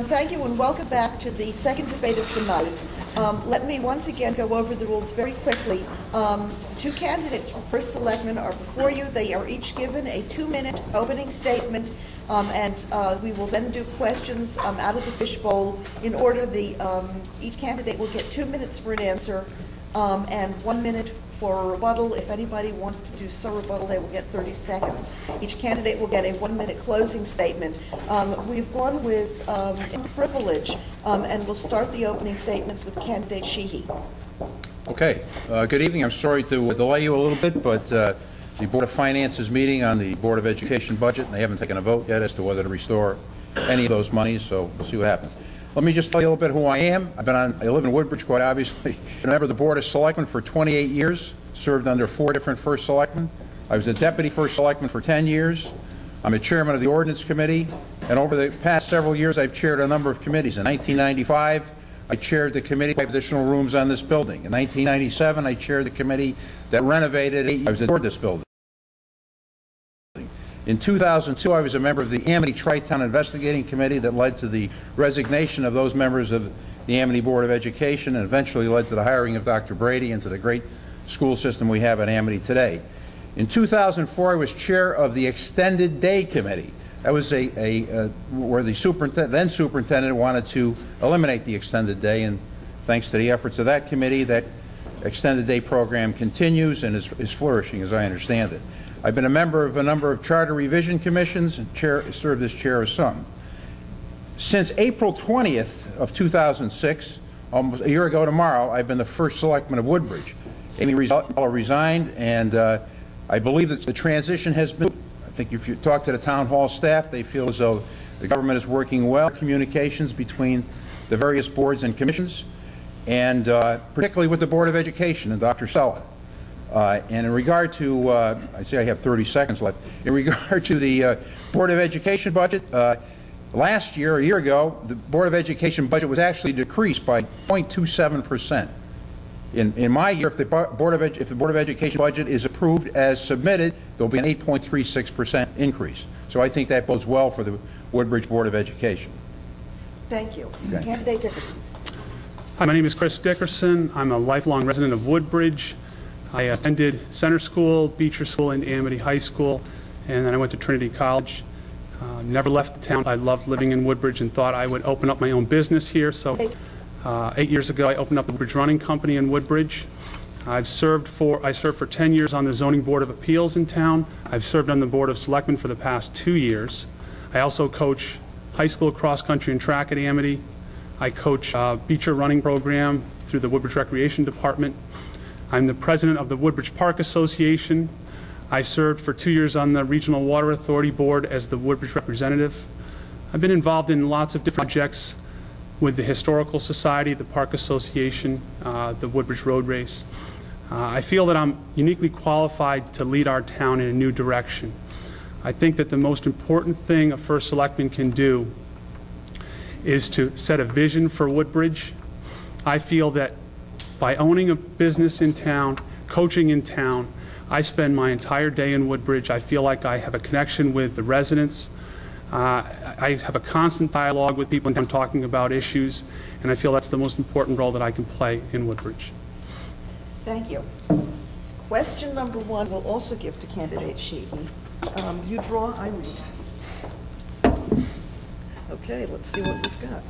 Thank you and welcome back to the second debate of the night. Let me once again go over the rules very quickly. Two candidates for First Selectman are before you. They are each given a 2-minute opening statement, and we will then do questions out of the fishbowl. In order, each candidate will get 2 minutes for an answer and 1 minute for a rebuttal. If anybody wants to do so rebuttal, they will get 30 seconds. Each candidate will get a 1-minute closing statement. We've gone with privilege, and we'll start the opening statements with candidate Sheehy. Okay. Good evening. I'm sorry to delay you a little bit, but the Board of Finance is meeting on the Board of Education budget, and they haven't taken a vote yet as to whether to restore any of those monies, so we'll see what happens. Let me just tell you a little bit who I am. I live in Woodbridge, quite obviously. I've been a member of the Board of Selectmen for 28 years, served under 4 different First Selectmen. I was a Deputy First Selectman for 10 years. I'm a Chairman of the Ordinance Committee, and over the past several years, I've chaired a number of committees. In 1995, I chaired the committee to have additional rooms on this building. In 1997, I chaired the committee that renovated 8 years toward this building. In 2002, I was a member of the Amity Tri-Town Investigating Committee that led to the resignation of those members of the Amity Board of Education and eventually led to the hiring of Dr. Brady and to the great school system we have at Amity today. In 2004, I was chair of the Extended Day Committee. That was where the then superintendent wanted to eliminate the extended day, and thanks to the efforts of that committee, that extended day program continues and is flourishing, as I understand it. I've been a member of a number of charter revision commissions and served as chair of some. Since April 20th of 2006, almost a year ago tomorrow, I've been the First Selectman of Woodbridge. Amy resigned, and I believe that the transition has been. I think if you talk to the town hall staff, they feel as though the government is working well. Communications between the various boards and commissions, and particularly with the Board of Education and Dr. Sella. And in regard to, I see I have 30 seconds left. In regard to the Board of Education budget, last year, a year ago, the Board of Education budget was actually decreased by 0.27%. In my year, if the Board of Education budget is approved as submitted, there'll be an 8.36% increase. So I think that bodes well for the Woodbridge Board of Education. Thank you. Okay. Candidate Dickerson. Hi, my name is Chris Dickerson. I'm a lifelong resident of Woodbridge. I attended Center School, Beecher School, and Amity High School, and then I went to Trinity College. Never left the town. I loved living in Woodbridge and thought I would open up my own business here. So 8 years ago, I opened up the Woodbridge Running Company in Woodbridge. I served for 10 years on the Zoning Board of Appeals in town. I've served on the Board of Selectmen for the past 2 years. I also coach high school cross country and track at Amity. I coach Beecher running program through the Woodbridge Recreation Department. I'm the president of the Woodbridge Park Association. I served for 2 years on the Regional Water Authority Board as the Woodbridge representative. I've been involved in lots of different projects with the Historical Society, the Park Association, the Woodbridge Road Race. I feel that I'm uniquely qualified to lead our town in a new direction. I think that the most important thing a First Selectman can do is to set a vision for Woodbridge. I feel that by owning a business in town, coaching in town, I spend my entire day in Woodbridge. I feel like I have a connection with the residents. I have a constant dialogue with people and talking about issues, and I feel that's the most important role that I can play in Woodbridge. Thank you. Question number 1 we'll also give to candidate Sheehy. You draw, I read. Okay, let's see what we've got.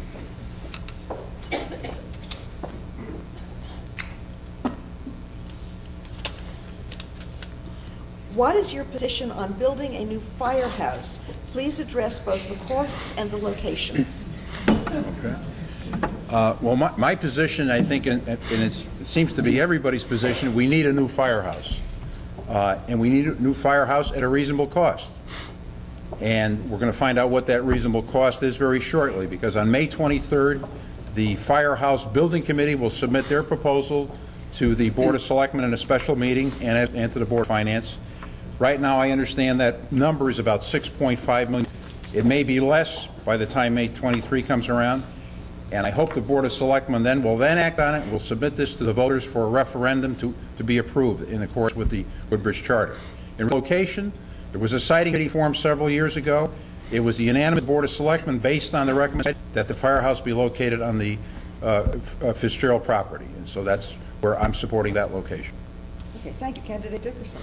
What is your position on building a new firehouse? Please address both the costs and the location. Okay. Well, my position, I think, and it seems to be everybody's position, we need a new firehouse. And we need a new firehouse at a reasonable cost. And we're going to find out what that reasonable cost is very shortly, because on May 23rd, the Firehouse Building Committee will submit their proposal to the Board of Selectmen in a special meeting and to the Board of Finance. Right now, I understand that number is about $6.5 million. It may be less by the time May 23 comes around, and I hope the Board of Selectmen will act on it. We'll submit this to the voters for a referendum to be approved in accordance with the Woodbridge Charter. In location, there was a siting committee formed several years ago. It was the unanimous Board of Selectmen, based on the recommendation that the firehouse be located on the Fitzgerald property, and so that's where I'm supporting that location. Okay, thank you, Candidate Dickerson.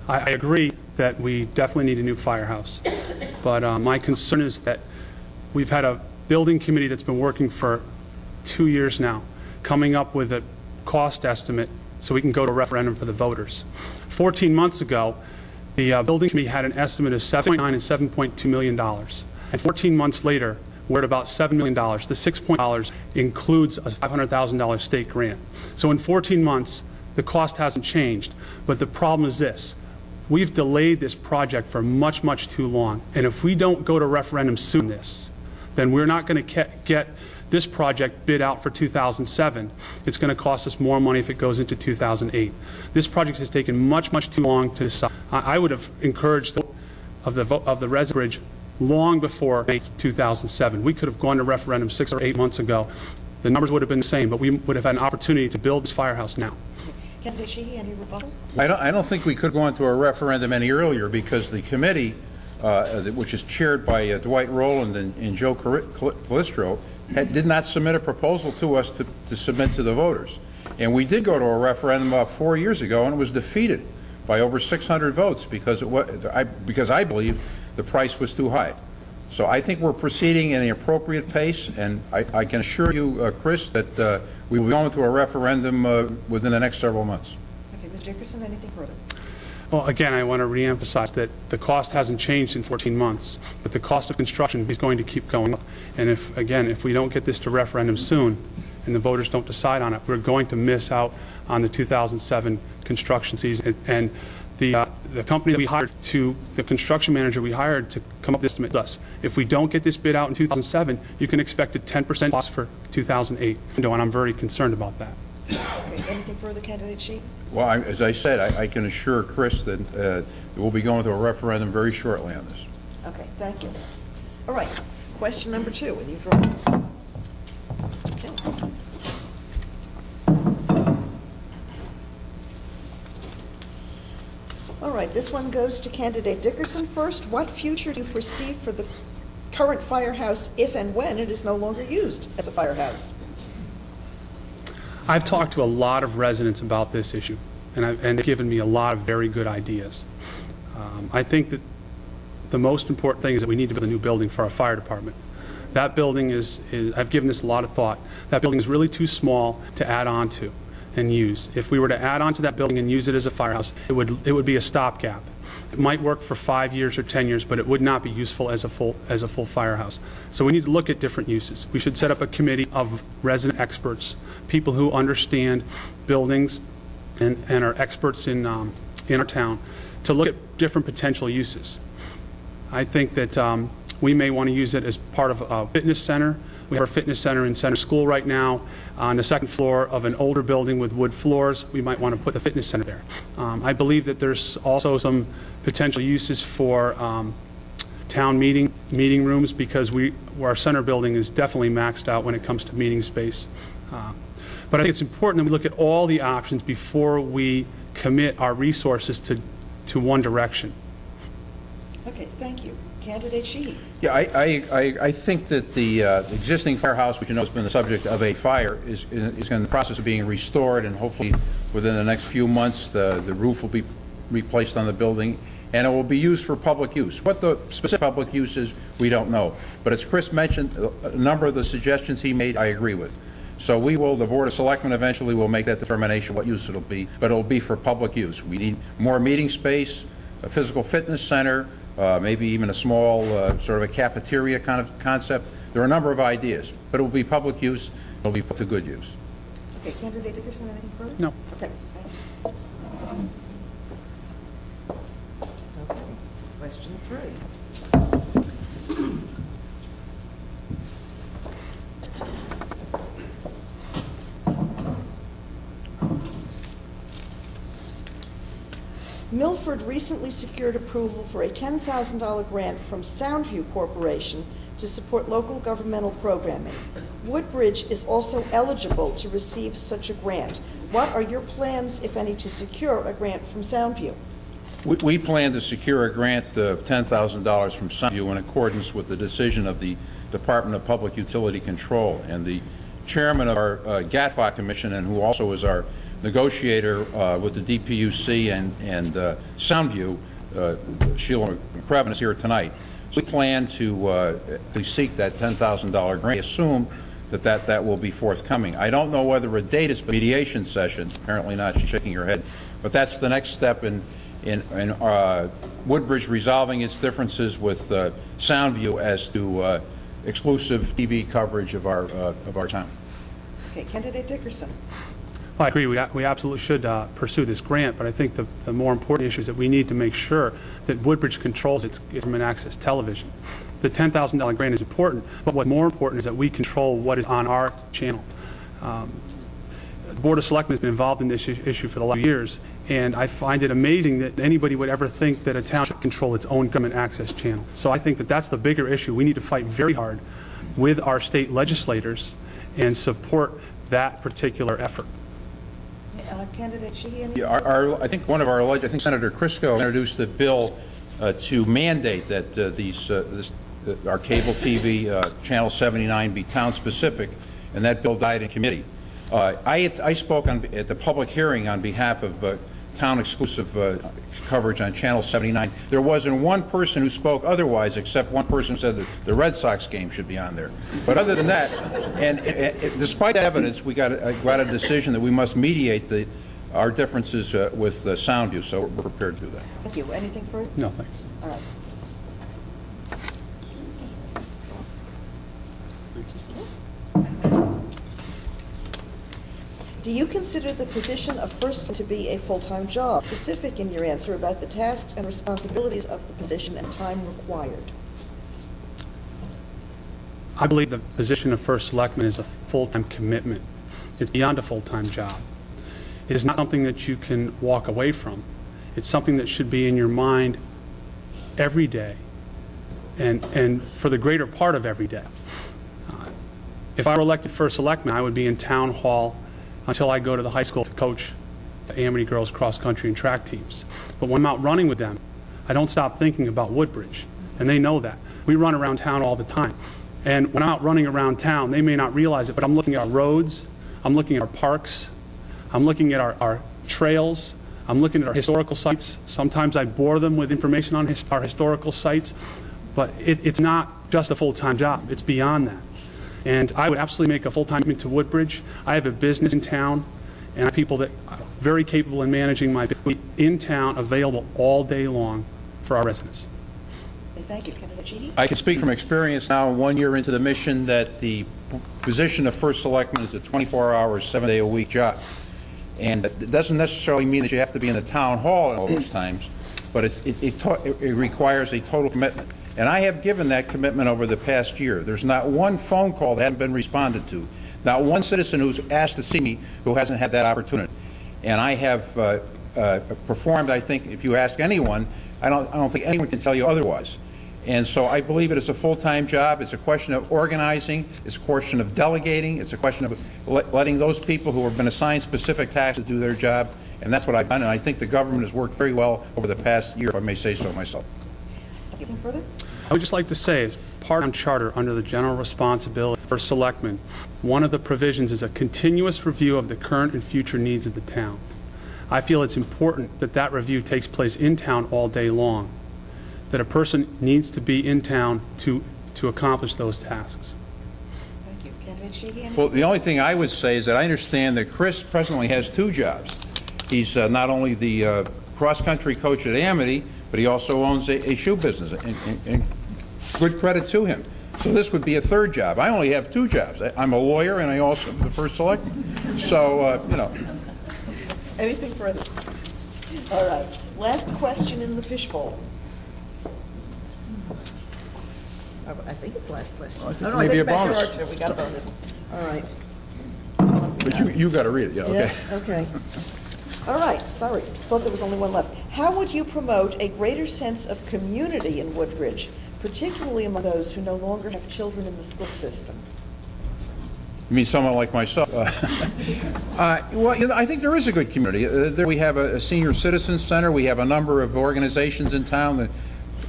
I agree that we definitely need a new firehouse, but my concern is that we've had a building committee that's been working for 2 years now, coming up with a cost estimate so we can go to referendum for the voters. 14 months ago, the building committee had an estimate of $7.9 and $7.2 million, and 14 months later, we're at about $7 million. The $6 million includes a $500,000 state grant. So in 14 months, the cost hasn't changed, but the problem is this. We've delayed this project for much, much too long, and if we don't go to referendum soon then we're not going to get this project bid out for 2007. It's going to cost us more money if it goes into 2008. This project has taken much, much too long to decide. I would have encouraged the vote of the resident bridge long before May 2007. We could have gone to referendum 6 or 8 months ago. The numbers would have been the same, but we would have had an opportunity to build this firehouse now. Candidate Sheehy, any rebuttal? I don't think we could go into a referendum any earlier, because the committee, which is chaired by Dwight Rowland and Joe Calistro, did not submit a proposal to us to submit to the voters. And we did go to a referendum about 4 years ago, and it was defeated by over 600 votes because I believe the price was too high. So I think we're proceeding in the appropriate pace, and I can assure you, Chris, that we will go into a referendum within the next several months. Okay, Ms. Dickerson, anything further? Well, again, I want to reemphasize that the cost hasn't changed in 14 months, but the cost of construction is going to keep going up. And if we don't get this to referendum soon and the voters don't decide on it, we're going to miss out on the 2007 construction season. And the company that we hired the construction manager we hired to come up with this estimate with us. If we don't get this bid out in 2007, you can expect a 10% loss for 2008. And I'm very concerned about that. Okay, anything further, Candidate Sheehy? Well, as I said, I can assure Chris that we'll be going to a referendum very shortly on this. Okay, thank you. All right, question number 2, and you draw. Okay. All right, this one goes to Candidate Dickerson first. What future do you foresee for the current firehouse if and when it is no longer used as a firehouse? I've talked to a lot of residents about this issue, and they've given me a lot of very good ideas. I think that the most important thing is that we need to build a new building for our fire department. That building I've given this a lot of thought. That building is really too small to add on to and use. If we were to add on to that building and use it as a firehouse, it would be a stopgap. It might work for 5 years or 10 years, but it would not be useful as a full firehouse. So we need to look at different uses. We should set up a committee of resident experts, people who understand buildings and are experts in our town, to look at different potential uses. I think that we may want to use it as part of a fitness center. We have a fitness center in Center School right now on the second floor of an older building with wood floors. We might want to put the fitness center there. I believe that there's also some potential uses for town meeting rooms, because our center building is definitely maxed out when it comes to meeting space. But I think it's important that we look at all the options before we commit our resources to one direction. Okay, thank you. Candidate Sheehy. Yeah, I think that the existing firehouse, which has been the subject of a fire, is in the process of being restored, and hopefully within the next few months the roof will be replaced on the building, and it will be used for public use. What the specific public use is, we don't know. But as Chris mentioned, a number of the suggestions he made, I agree with. So the Board of Selectmen eventually will make that determination what use it'll be, but it'll be for public use. We need more meeting space. a physical fitness center, maybe even a small sort of a cafeteria kind of concept. There are a number of ideas, but it will be public use. It will be put to good use. Okay, Candidate Dickerson, anything further? No. Okay. Okay. Question 3. Milford recently secured approval for a $10,000 grant from Soundview Corporation to support local governmental programming. Woodbridge is also eligible to receive such a grant. What are your plans, if any, to secure a grant from Soundview? We plan to secure a grant of $10,000 from Soundview in accordance with the decision of the Department of Public Utility Control, and the chairman of our GATFOC Commission, and who also is our negotiator with the DPUC and Soundview, Sheila McCrevin, is here tonight. So we plan to seek that $10,000 grant. I assume that will be forthcoming. I don't know whether a date is mediation session. Apparently not. She's shaking her head. But that's the next step in Woodbridge resolving its differences with Soundview as to exclusive TV coverage of our town. Okay, Candidate Dickerson. Well, I agree. We absolutely should pursue this grant, but I think the more important issue is that we need to make sure that Woodbridge controls its government access television. The $10,000 grant is important, but what's more important is that we control what is on our channel. The Board of Selectmen has been involved in this issue for the last few years, and I find it amazing that anybody would ever think that a town should control its own government access channel. So I think that that's the bigger issue. We need to fight very hard with our state legislators and support that particular effort. Candidate Sheehy. Yeah, I think Senator Crisco introduced the bill to mandate that our cable TV channel 79 be town specific, and that bill died in committee. I spoke at the public hearing on behalf of town exclusive coverage on channel 79. There wasn't one person who spoke otherwise, except one person who said that the Red Sox game should be on there. But other than that, and despite that evidence, we got a decision that we must mediate our differences with Soundview, so we're prepared to do that. Thank you. Anything further? No, thanks. All right. Do you consider the position of First to be a full-time job? Specific in your answer about the tasks and responsibilities of the position and time required. I believe the position of First Selectman is a full-time commitment. It's beyond a full-time job. It is not something that you can walk away from. It's something that should be in your mind every day and for the greater part of every day. If I were elected First Selectman, I would be in town hall until I go to the high school to coach the Amity girls cross-country and track teams. But when I'm out running with them, I don't stop thinking about Woodbridge, and they know that. We run around town all the time. And when I'm out running around town, they may not realize it, but I'm looking at our roads, I'm looking at our parks, I'm looking at our trails, I'm looking at our historical sites. Sometimes I bore them with information on our historical sites, but it's not just a full-time job. It's beyond that. And I would absolutely make a full-time commitment to Woodbridge. I have a business in town, and I have people that are very capable in managing my business in town, available all day long for our residents. Okay, thank you. Candidate Sheehy. I can speak from experience now, 1 year into the mission, that the position of First Selectman is a 24-hour, 7-day-a-week job. And it doesn't necessarily mean that you have to be in the town hall at all those times, but it requires a total commitment. And I have given that commitment over the past year. There's not one phone call that hasn't been responded to, not one citizen who's asked to see me who hasn't had that opportunity. And I have performed, I think, if you ask anyone, I don't think anyone can tell you otherwise. And so I believe it is a full-time job. It's a question of organizing. It's a question of delegating. It's a question of letting those people who have been assigned specific tasks to do their job. And that's what I've done. And I think the government has worked very well over the past year, if I may say so myself. Anything further? I would just like to say, as part of the charter under the general responsibility for selectmen, one of the provisions is a continuous review of the current and future needs of the town. I feel it's important that that review takes place in town all day long, that a person needs to be in town to accomplish those tasks. Thank you. Candidate Sheehy. Well, the only thing I would say is that I understand that Chris presently has 2 jobs. He's not only the cross-country coach at Amity, but he also owns a shoe business, and good credit to him. So this would be a third job. I only have 2 jobs. I'm a lawyer, and I also am the First Selectman. So, you know. Anything further? All right. Last question in the fishbowl. I think it's last question. I think maybe a bonus. We got a bonus. All right. But you got to read it. Yeah, okay. Yeah, okay. All right, sorry. Thought there was only one left. How would you promote a greater sense of community in Woodbridge, particularly among those who no longer have children in the school system? You mean someone like myself? Well, you know, I think there is a good community. We have a senior citizen center. We have a number of organizations in town.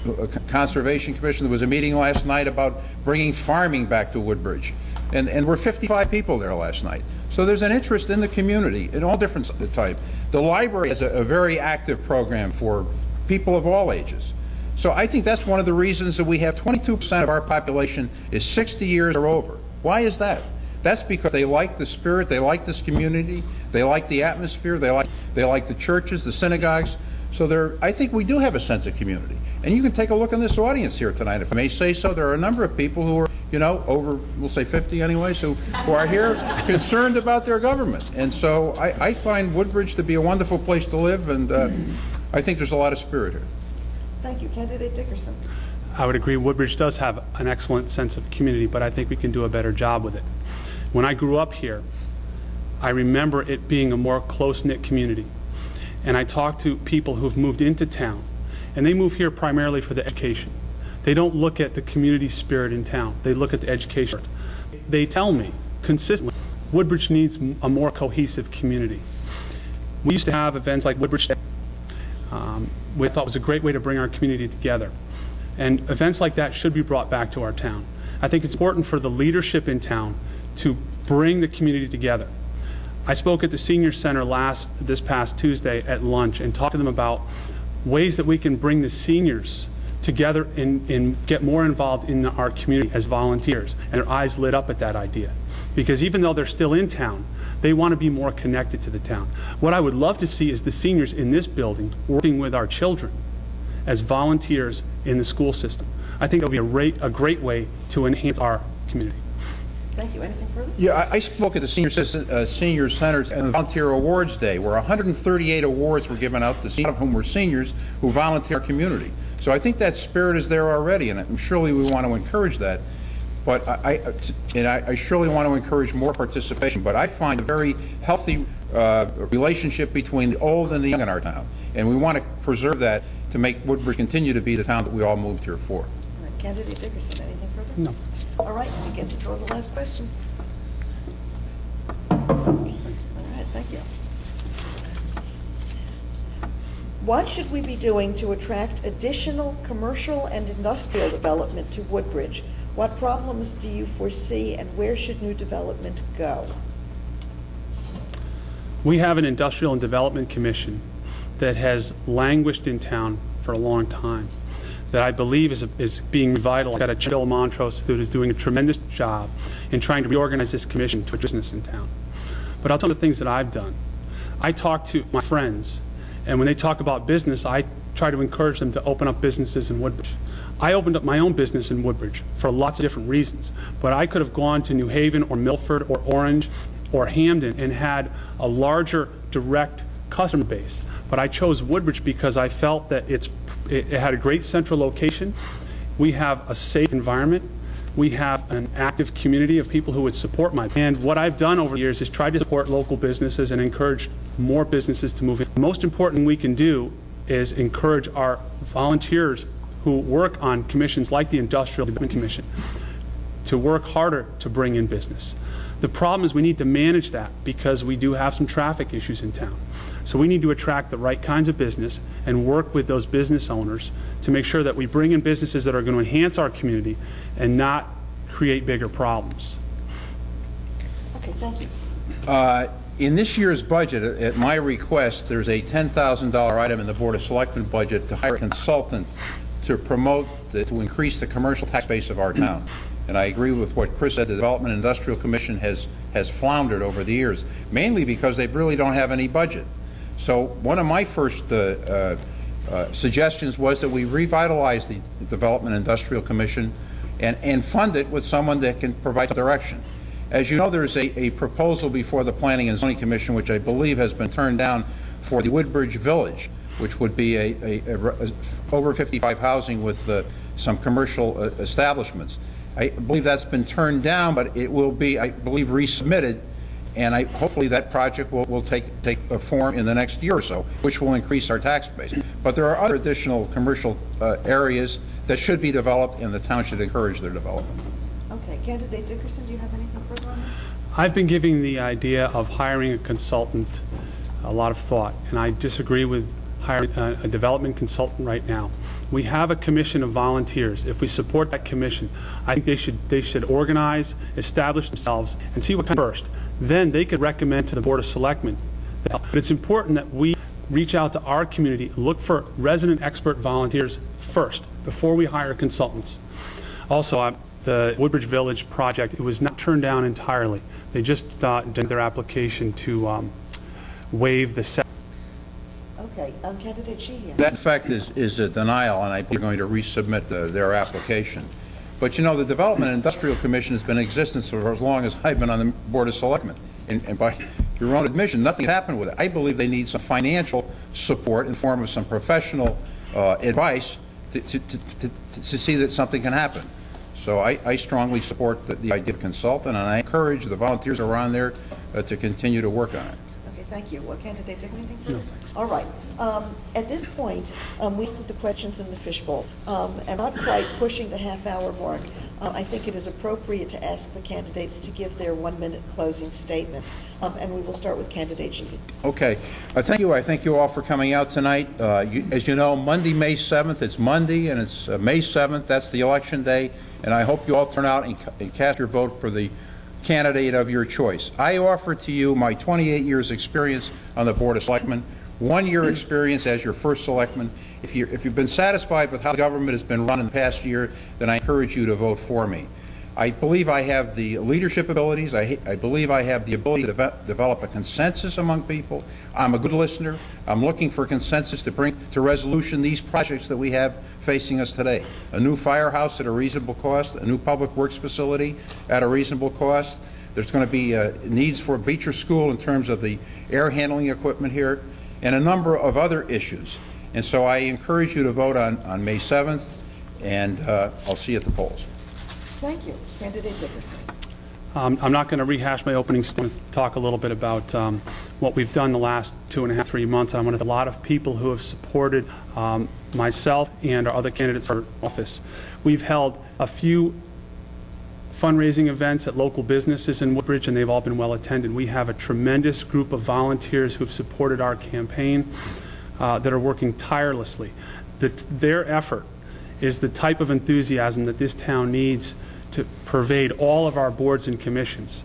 The Conservation Commission, there was a meeting last night about bringing farming back to Woodbridge. And we're 55 people there last night. So there's an interest in the community in all different types. The library has a very active program for people of all ages. So I think that's one of the reasons that we have 22% of our population is 60 years or over. Why is that? That's because they like the spirit, they like this community, they like the atmosphere, they like the churches, the synagogues. So I think we do have a sense of community. And you can take a look in this audience here tonight. If I may say so, there are a number of people who are, you know, over, we'll say 50 anyways, who are here concerned about their government. And so I find Woodbridge to be a wonderful place to live, and I think there's a lot of spirit here. Thank you. Candidate Dickerson. I would agree Woodbridge does have an excellent sense of community, but I think we can do a better job with it. When I grew up here, I remember it being a more close-knit community. And I talked to people who've moved into town, and they move here primarily for the education. They don't look at the community spirit in town. They look at the education. They tell me consistently, Woodbridge needs a more cohesive community. We used to have events like Woodbridge Day. We thought was a great way to bring our community together. And events like that should be brought back to our town. I think it's important for the leadership in town to bring the community together. I spoke at the Senior Center this past Tuesday at lunch and talked to them about ways that we can bring the seniors together and get more involved in our community as volunteers. And their eyes lit up at that idea. Because even though they're still in town, they want to be more connected to the town. What I would love to see is the seniors in this building working with our children as volunteers in the school system. I think that would be a great way to enhance our community. Thank you. Anything further? Yeah, I spoke at the Senior Center and Volunteer Awards Day, where 138 awards were given out to seniors, of whom were seniors who volunteer our community. So I think that spirit is there already, and surely we want to encourage that. But I surely want to encourage more participation. But I find a very healthy relationship between the old and the young in our town, and we want to preserve that to make Woodbridge continue to be the town that we all moved here for. All right. Candidate Dickerson, anything further? No. All right, you get to draw the last question. All right, thank you. What should we be doing to attract additional commercial and industrial development to Woodbridge? What problems do you foresee, and where should new development go? We have an Industrial and Development Commission that has languished in town for a long time, that I believe is being revitalized. Got a Bill Montrose who is doing a tremendous job in trying to reorganize this commission to a business in town. But I'll tell you the things that I've done. I talk to my friends, and when they talk about business, I try to encourage them to open up businesses in Woodbridge. I opened up my own business in Woodbridge for lots of different reasons, but I could have gone to New Haven or Milford or Orange or Hamden and had a larger direct customer base. But I chose Woodbridge because I felt that it had a great central location. We have a safe environment. We have an active community of people who would support my. And what I've done over the years is try to support local businesses and encourage more businesses to move in. The most important thing we can do is encourage our volunteers who work on commissions like the Industrial Development Commission to work harder to bring in business. The problem is we need to manage that because we do have some traffic issues in town. So we need to attract the right kinds of business and work with those business owners to make sure that we bring in businesses that are going to enhance our community and not create bigger problems. Okay, thank you. In this year's budget, at my request, there's a $10,000 item in the Board of Selectmen budget to hire a consultant to promote, to increase the commercial tax base of our town. And I agree with what Chris said. The Development and Industrial Commission has floundered over the years, mainly because they really don't have any budget. So one of my first suggestions was that we revitalize the Development Industrial Commission and fund it with someone that can provide direction. As you know, there's a proposal before the Planning and Zoning Commission, which I believe has been turned down, for the Woodbridge Village, which would be over 55 housing with some commercial establishments. I believe that's been turned down, but it will be, I believe, resubmitted, and hopefully that project will take a form in the next year or so, which will increase our tax base. But there are other additional commercial areas that should be developed, and the town should encourage their development. Okay, Candidate Dickerson, do you have anything further on this? I've been giving the idea of hiring a consultant a lot of thought, and I disagree with hiring a development consultant right now. We have a commission of volunteers. If we support that commission, I think they should organize, establish themselves, and see what comes first. Then they could recommend to the Board of Selectmen. But it's important that we reach out to our community and look for resident expert volunteers first before we hire consultants. Also, the Woodbridge Village project, it was not turned down entirely. They just did their application to waive the set. Okay, Candidate Sheehy. That, in fact, is a denial, and I believe they're going to resubmit their application. But you know, the Development Industrial Commission has been in existence for as long as I've been on the Board of Selectmen. And by your own admission, nothing happened with it. I believe they need some financial support in the form of some professional advice to see that something can happen. So I strongly support the idea of consultant, and I encourage the volunteers who are on there to continue to work on it. Okay, thank you. Candidate, anything further? No. All right. At this point, we stood the questions in the fishbowl, and not quite pushing the half-hour mark. I think it is appropriate to ask the candidates to give their 1-minute closing statements, and we will start with Candidate Sheehy. Okay. Thank you. I thank you all for coming out tonight. As you know, Monday, May 7th, it's Monday, and it's May 7th. That's the election day, and I hope you all turn out and cast your vote for the candidate of your choice. I offer to you my 28 years experience on the Board of Selectmen, 1 year experience as your first selectman. If you've been satisfied with how the government has been run in the past year, then I encourage you to vote for me. I believe I have the leadership abilities. I believe I have the ability to develop a consensus among people. I'm a good listener. I'm looking for consensus to bring to resolution these projects that we have facing us today. A new firehouse at a reasonable cost, a new public works facility at a reasonable cost. There's going to be needs for Beecher School in terms of the air handling equipment here, and a number of other issues. And so I encourage you to vote on May 7th, and I'll see you at the polls. Thank you. Candidate Dickerson. I'm not going to rehash my opening statement, talk a little bit about what we've done the last 2.5, 3 months. I want to thank a lot of people who have supported myself and our other candidates for office. We've held a few fundraising events at local businesses in Woodbridge, and they've all been well attended. We have a tremendous group of volunteers who have supported our campaign that are working tirelessly. Their effort is the type of enthusiasm that this town needs to pervade all of our boards and commissions.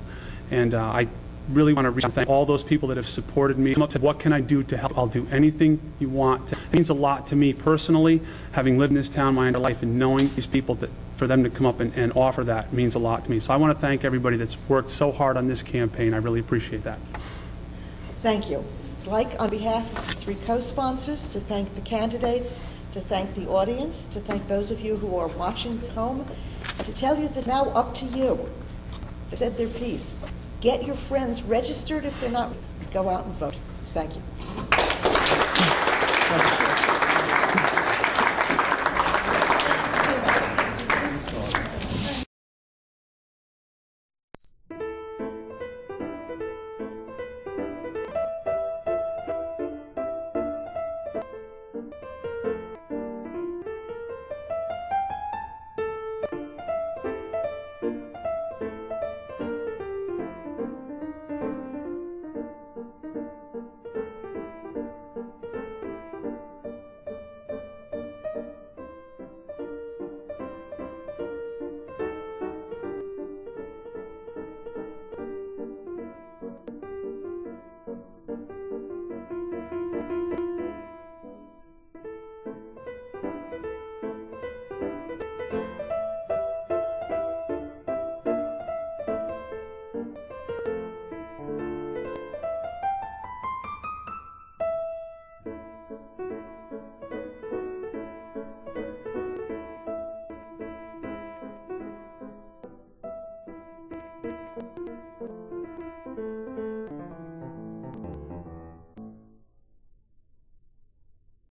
And I really want to thank all those people that have supported me. Said, what can I do to help? I'll do anything you want. It means a lot to me personally, having lived in this town my entire life and knowing these people, that for them to come up and offer that means a lot to me. So I want to thank everybody that's worked so hard on this campaign. I really appreciate that. Thank you. I'd like, on behalf of the 3 co-sponsors, to thank the candidates, to thank the audience, to thank those of you who are watching at home, and to tell you that it's now up to you. They said their piece. Get your friends registered if they're not. Go out and vote. Thank you.